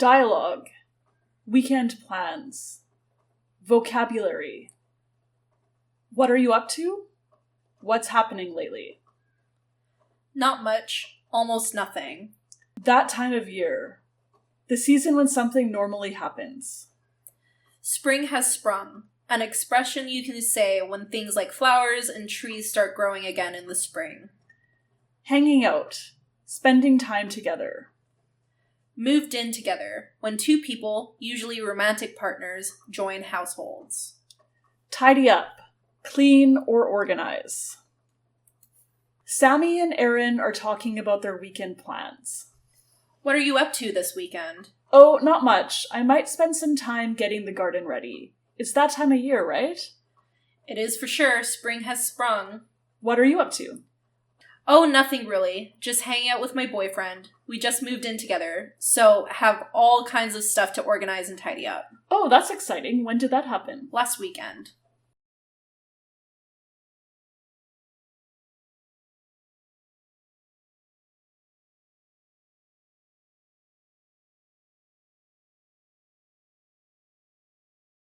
Dialogue. Weekend plans. Vocabulary. What are you up to? What's happening lately? Not much. Almost nothing. That time of year. The season when something normally happens. Spring has sprung. An expression you can say when things like flowers and trees start growing again in the spring. Hanging out. Spending time together. Moved in together. When two people, usually romantic partners, join households. Tidy up. Clean or organize. Sammy and Erin are talking about their weekend plans. What are you up to this weekend? Oh, not much. I might spend some time getting the garden ready. It's that time of year, right? It is for sure. Spring has sprung. What are you up to? Oh, nothing really. Just hanging out with my boyfriend. We just moved in together, so have all kinds of stuff to organize and tidy up. Oh, that's exciting. When did that happen? Last weekend.